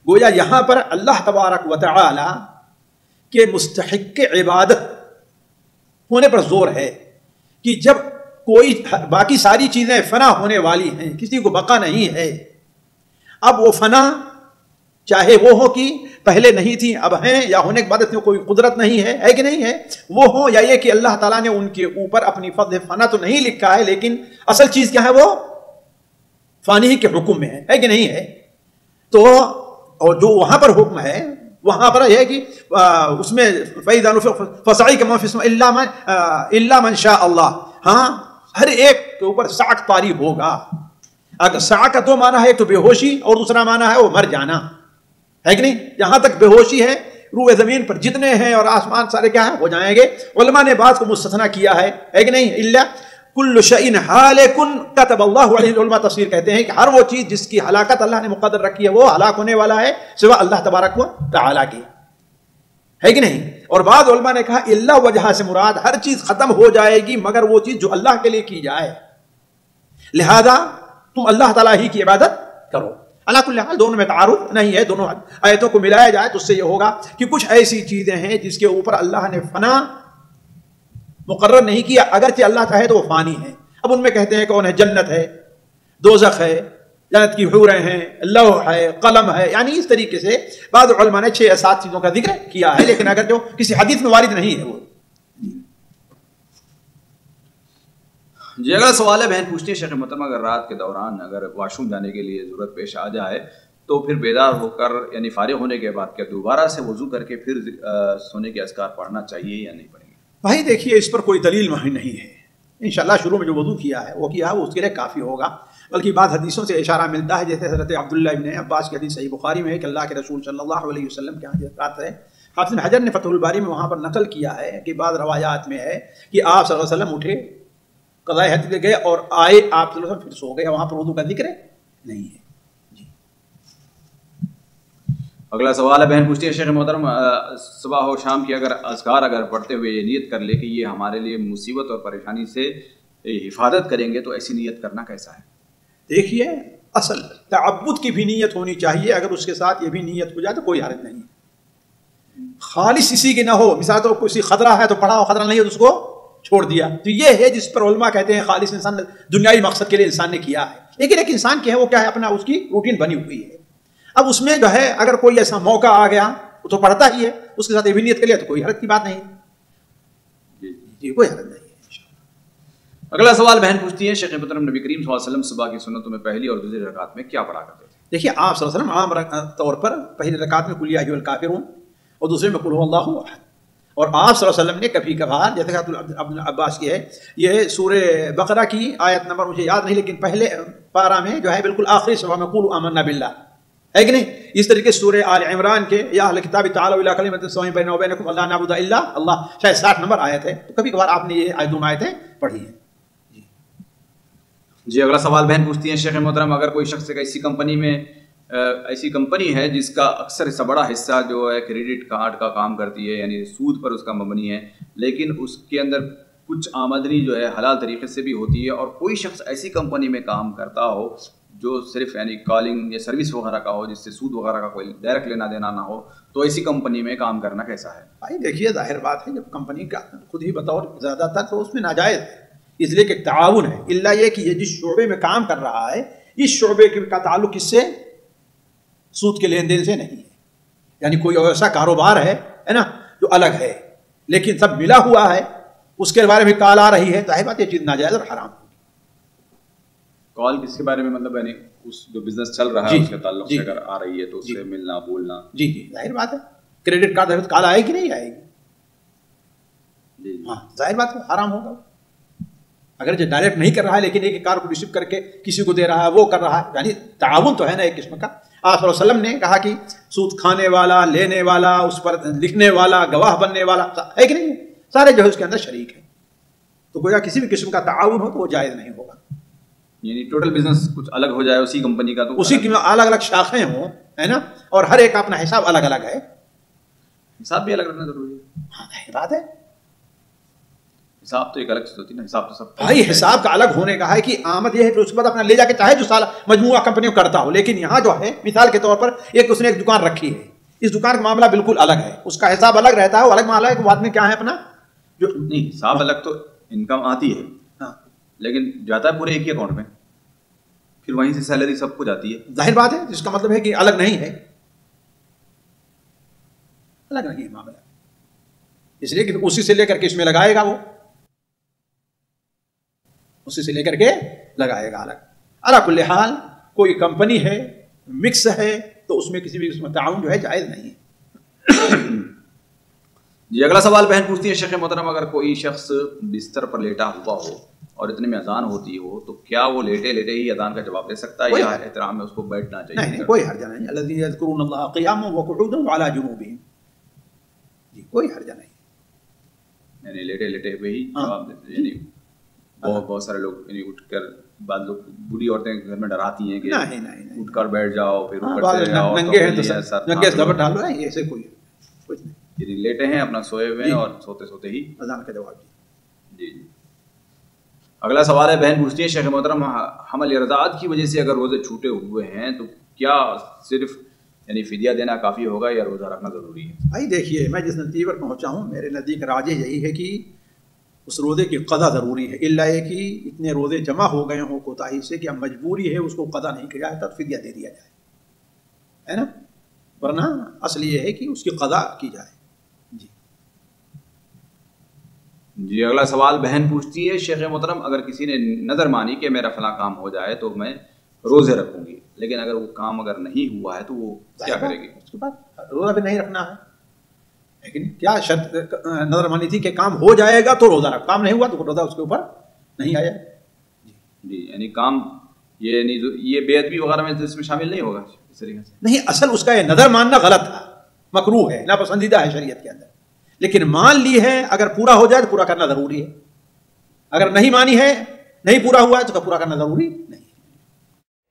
Speaker 2: گویا یہاں پر اللہ تبارک و تعالی کے مستحق عبادت ہونے پر زور ہے کہ جب کوئی باقی ساری چیزیں فنا ہونے والی ہیں، کسی کو بقا نہیں ہے، اب وہ فنا چاہے وہ ہو کہ پہلے نہیں تھی اب ہیں، یا ہونے کے بعد میں کوئی قدرت نہیں ہے کہ نہیں ہے، وہ ہو یا یہ کہ اللہ تعالیٰ نے ان کے اوپر اپنی فضل فنا تو نہیں لکھا ہے، لیکن اصل چیز کیا ہے، وہ فانی کے حکم میں ہے کہ نہیں ہے. تو اور جو وہاں پر حکم ہے وہاں پر یہ ہے کہ اس میں فَإِذَا نُفِخَ فَصَعِقَ مَن فِي السَّمَاءِ إِلَّا مَن شَاءَ اللَّهُ. ہاں ہر ایک کے اوپر سعق طاری ہوگا. اگر سعق کا دو معنی ہے، تو بے ہوشی، اور دوسرا معنی ہے وہ مر جانا، ہے کہ نہیں؟ جہاں تک بے ہوشی ہے روح زمین پر جتنے ہیں اور آسمان سارے کیا ہیں ہو جائیں گے. علماء نے بعض کو مستثنا کیا ہے کہ نہیں؟ الا کل شیء ہالک کتب اللہ علیہ. علماء تفسیر کہتے ہیں کہ ہر وہ چیز جس کی ہلاکت اللہ نے مقدر رکھی ہے وہ ہلاک ہونے والا ہے سوا اللہ تبارک و تعالی کی، ہے کہ نہیں؟ اور بعض علماء نے کہا اللہ وجہ سے مراد ہر چیز ختم ہو جائے گی مگر وہ چیز جو اللہ کے لیے کی جائے، لہذا تم اللہ تعالیٰ ہی کی عبادت کرو. اللہ کل حال دونوں میں تعارض نہیں ہے، دونوں آیتوں کو ملایا جائے تو اس سے یہ ہوگا کہ کچھ ایسی چیزیں ہیں جس کے اوپر اللہ نے فنا مقرر نہیں کیا، اگرچہ اللہ چاہے تو وہ فانی ہیں. اب ان میں کہتے ہیں کون ہے؟ جنت ہے، دوزخ ہے، جنت کی حوریں ہیں، لوح ہے، قلم ہے، یعنی اس طریقے سے بعض علماء نے 6 یا 7 چیزوں کا ذکر کیا ہے، لیکن اگر جو کسی حدیث میں وارد نہیں ہے وہ.
Speaker 1: جی اگلا سوال ہے، بہن پوچھتی ہے شیخ محترم اگر رات کے دوران اگر واش روم جانے کے لیے ضرورت پیش آ جائے تو پھر بیدار ہو کر یعنی فارغ ہونے کے بعد کیا دوبارہ سے وضو کر کے پھر سونے کے اذکار پڑھنا چاہیے یا نہیں پڑھیں گے؟
Speaker 2: بھائی دیکھیے اس پر کوئی دلیل نہیں ہے. انشاءاللہ شروع میں جو وضو کیا ہے وہ اس کے لیے کافی ہوگا، بلکہ بعض حدیثوں سے اشارہ ملتا ہے، جیسے حضرت عبداللہ ابن عباس کی حدیث صحیح بخاری میں ہے کہ اللہ کے رسول صلی اللہ علیہ وسلم کے حدیث ہے. حافظ بن حجر نے فتح الباری میں وہاں پر نقل کیا ہے کہ بعض روایات میں ہے کہ آپ صلی اللہ علیہ وسلم اٹھے، قضاء حج گئے اور آئے، آپ صلی اللہ علیہ وسلم پھر سو گئے، وہاں پر وضو کا ذکر نہیں ہے.
Speaker 1: اگلا سوال ہے، بہن پوچھتی ہے شیخ محترم صبح و شام کی اگر اذکار اگر پڑھتے ہوئے یہ نیت کر لے کہ یہ ہمارے لیے مصیبت اور پریشانی سے حفاظت کریں گے تو ایسی نیت کرنا کیسا ہے؟
Speaker 2: دیکھیے اصل تعبد کی بھی نیت ہونی چاہیے، اگر اس کے ساتھ یہ بھی نیت ہو جائے تو کوئی حرج نہیں ہے. خالص اسی کی نہ ہو، مثال تو کسی خطرہ ہے تو پڑھا، خطرہ نہیں ہے تو اس کو چھوڑ دیا، تو یہ ہے جس پر علماء کہتے ہیں خالص انسان دنیائی مقصد کے لیے انسان نے کیا ہے. لیکن ایک انسان کی ہے وہ کیا ہے اپنا اس کی روٹین بنی ہوئی ہے، اب اس میں جو ہے اگر کوئی ایسا موقع آ گیا وہ تو پڑھتا ہی ہے، اس کے ساتھ یہ بھی نیت کے لیے تو کوئی حرج کی بات نہیں. جی کوئی حرج نہیں ہے.
Speaker 1: اگلا سوال بہن پوچھتی ہے شیخ محترم نبی کریم صلی اللہ علیہ وسلم صبح کی سنتوں میں پہلی اور دوسری رکعت میں کیا پڑھا کرتے تھے؟
Speaker 2: دیکھیے آپ صلی اللہ علیہ وسلم عام طور پر پہلی رکعت میں قل یا ایھا الکافرون اور دوسرے میں قل ھو اللہ احد، اور آپ صلی اللہ علیہ وسلم نے کبھی کبھار جیسے کہ ابن عباس کی ہے یہ سورہ بقرہ کی آیت نمبر مجھے یاد نہیں لیکن پہلے پارہ میں جو ہے بالکل آخری صفحہ میں قولوا آمنا باللہ، ہے کہ نہیں؟ اس طریقے سے سورہ آل عمران کے یا اہل کتاب تعالوا الی کلمۃ سواء بیننا وبینکم الا نعبد الا اللہ، شاید 60 نمبر آیت ہے، تو کبھی کبھار آپ نے یہ دونوں آیتیں پڑھی ہیں.
Speaker 1: جی اگلا سوال بہن پوچھتی ہیں شیخ محترم اگر کوئی شخص ایسی کمپنی میں ایسی کمپنی ہے جس کا اکثر حصہ بڑا حصہ جو ہے کریڈٹ کارڈ کا کام کرتی ہے یعنی سود پر اس کا مبنی ہے، لیکن اس کے اندر کچھ آمدنی جو ہے حلال طریقے سے بھی ہوتی ہے، اور کوئی شخص ایسی کمپنی میں کام کرتا ہو جو صرف یعنی کالنگ یا سروس وغیرہ کا ہو جس سے سود وغیرہ کا کوئی ڈائریکٹ لینا دینا نہ ہو، تو ایسی کمپنی میں کام کرنا کیسا ہے؟
Speaker 2: بھائی دیکھیے ظاہر بات ہے جب کمپنی کا خود ہی بطور زیادہ تر تو اس میں ناجائز ہے، اس لیے کہ تعاون ہے، الا یہ کہ یہ جس شعبے میں کام کر رہا ہے اس شعبے کا تعلق اس سے سود کے لین دین سے نہیں ہے، یعنی کوئی ایسا کاروبار ہے نا جو الگ ہے لیکن سب ملا ہوا ہے، اس کے بارے میں کال آ رہی ہے، ظاہر بات یہ چیز ناجائز اور حرام ہوگی.
Speaker 1: کال کس کے بارے میں مطلب یعنی اس جو بزنس چل رہا ہے اس کے تعلق سے اگر آ رہی ہے تو اس سے ملنا بولنا؟
Speaker 2: جی ظاہر بات ہے، کریڈٹ کارڈ کال آئے گی نہیں آئے گی؟ ہاں ظاہر بات ہے حرام ہوگا. اگر جو ڈائریکٹ نہیں کر رہا ہے لیکن ایک کار کو ریسیو کر کے کسی کو دے رہا ہے وہ کر رہا ہے، یعنی تعاون تو ہے نا ایک قسم کا. آپ صلی اللہ علیہ وسلم نے کہا کہ سود کھانے والا، لینے والا، اس پر لکھنے والا، گواہ بننے والا ہے کہ نہیں، سارے جو ہے اس کے اندر شریک ہیں، تو گویا کسی بھی قسم کا تعاون ہو تو وہ جائز نہیں ہوگا.
Speaker 1: یعنی ٹوٹل بزنس کچھ الگ ہو جائے اسی کمپنی کا تو
Speaker 2: اسی کی الگ الگ شاخیں ہوں، ہے نا، اور ہر ایک کا اپنا حساب الگ الگ ہے.
Speaker 1: حساب بھی الگ رکھنا ضروری ہے.
Speaker 2: ہاں ظاہر بات ہے،
Speaker 1: حساب تو ایک الگ چیز ہوتی ہے نا، حساب تو سب
Speaker 2: بھائی حساب کا الگ ہونے کا ہے کہ آمد یہ ہے کہ اس کے بعد اپنا لے جا کے چاہے جو سال مجموعہ کمپنیوں کرتا ہو، لیکن یہاں جو ہے مثال کے طور پر اس نے ایک دکان رکھی ہے، اس دکان کا معاملہ بالکل الگ ہے، اس کا حساب الگ رہتا ہے، وہ الگ معاملہ ہے کہ بعد میں کیا ہے اپنا
Speaker 1: جو نہیں حساب الگ تو انکم آتی ہے
Speaker 2: ہاں
Speaker 1: لیکن جاتا ہے پورے ایک ہی اکاؤنٹ میں، پھر وہیں سے سیلری سب کو جاتی ہے.
Speaker 2: ظاہر بات ہے، جس کا مطلب ہے کہ الگ نہیں ہے، الگ نہیں ہے معاملہ، اس لیے کہ اسی سے لے کر کے اس میں لگائے گا، وہ اسی سے لے کر کے لگائے گا الگ. علی کل حال کوئی کمپنی ہے مکس ہے تو اس میں کسی بھی قسم کا تعاون جو ہے جائز نہیں ہے.
Speaker 1: جی اگلا سوال بہن پوچھتی ہے شیخ محترم اگر کوئی شخص بستر پر لیٹا ہوا ہو اور اتنے میں اذان ہوتی ہو تو کیا وہ لیٹے لیٹے ہی اذان کا جواب دے سکتا ہے یا احترام میں اس کو بیٹھنا چاہیے؟
Speaker 2: نہیں کوئی حرج نہیں. الذین یذکرون اللہ قیاما وقعودا وعلی جنوبہم. جی کوئی حرج نہیں,
Speaker 1: یعنی لیٹے لیٹے ہوئے ہی جواب دیتے. یعنی بہت سارے لوگ یعنی اٹھ کر بعض لوگ بوڑھی عورتیں گھر میں ڈراتی ہیں کہ
Speaker 2: نہیں
Speaker 1: اٹھ کر بیٹھ جاؤ پھر اوپر سے جاؤ
Speaker 2: ننگے ہیں تو ننگے زبر ڈالو. ایسے کوئی کچھ نہیں,
Speaker 1: یعنی لیٹے ہیں اپنا سوئے ہوئے ہیں اور سوتے سوتے ہی
Speaker 2: اذان کا جواب
Speaker 1: جی. اگلا سوال ہے بہن پوچھتی ہے شیخ محترم حمل رضاعت کی وجہ سے اگر روزے چھوٹے ہوئے ہیں تو کیا صرف یعنی فدیہ دینا کافی ہوگا یا روزہ رکھنا ضروری ہے؟
Speaker 2: بھائی دیکھیے میں جس نتیجے پر پہنچا ہوں میرے نزدیک راجح یہی ہے کہ اس روزے کی قضا ضروری ہے, الا یہ کہ اتنے روزے جمع ہو گئے ہوں کوتاہی سے کہ اب مجبوری ہے اس کو قضا نہیں کیا جائے تو فدیہ دے دیا جائے, ہے نا, ورنہ اصل یہ ہے کہ اس کی قضا کی جائے.
Speaker 1: جی اگلا سوال بہن پوچھتی ہے شیخ محترم اگر کسی نے نظر مانی کہ میرا فلاں کام ہو جائے تو میں روزے رکھوں گی, لیکن اگر وہ کام اگر نہیں ہوا ہے تو وہ کیا کرے گی؟
Speaker 2: اس کے بعد روزہ بھی نہیں رکھنا ہے, لیکن کیا شرط نظر مانی تھی کہ کام ہو جائے گا تو روزہ رکھ, کام نہیں ہوا تو روزہ اس کے اوپر نہیں آیا.
Speaker 1: جی یعنی کام یہ بے ادبی وغیرہ میں اس میں شامل نہیں ہوگا اس طریقے سے؟
Speaker 2: نہیں, اصل اس کا یہ نظر ماننا غلط تھا, مکروہ ہے, ناپسندیدہ ہے شریعت کے اندر, لیکن مان لی ہے اگر پورا ہو جائے تو پورا کرنا ضروری ہے, اگر نہیں مانی ہے نہیں پورا ہوا ہے تو پورا کرنا ضروری نہیں.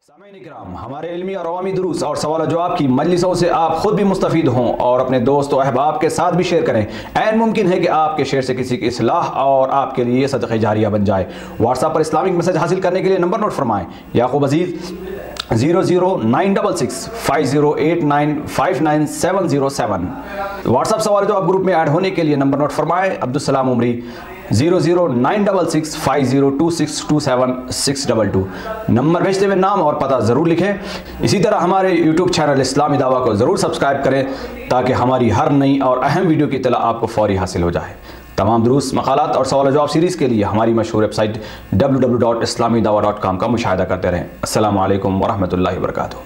Speaker 3: سامعین اکرام, ہمارے علمی اور عوامی دروس اور سوال و جواب کی مجلسوں سے آپ خود بھی مستفید ہوں اور اپنے دوست و احباب کے ساتھ بھی شیئر کریں. عین ممکن ہے کہ آپ کے شیئر سے کسی کی اصلاح اور آپ کے لیے صدقہ جاریہ بن جائے. واٹس ایپ پر اسلامک میسج حاصل کرنے کے لیے نمبر نوٹ فرمائیں. یعقوب عزیز 00966 5089 59707. واٹس ایپ سوال جواب گروپ میں ایڈ ہونے کے لیے نمبر نوٹ فرمائیں. عبدالسلام عمری 00966 5026 27622. نمبر بھیجتے ہوئے نام اور پتہ ضرور لکھیں. اسی طرح ہمارے یوٹیوب چینل اسلامی دعویٰ کو ضرور سبسکرائب کریں تاکہ ہماری ہر نئی اور اہم ویڈیو کی اطلاع آپ کو فوری حاصل ہو جائے. تمام دروس مقالات اور سوال و جواب سیریز کے لیے ہماری مشہور ویب سائٹ www.islamidawah.com کا مشاہدہ کرتے رہیں. السلام علیکم ورحمۃ اللہ وبرکاتہ.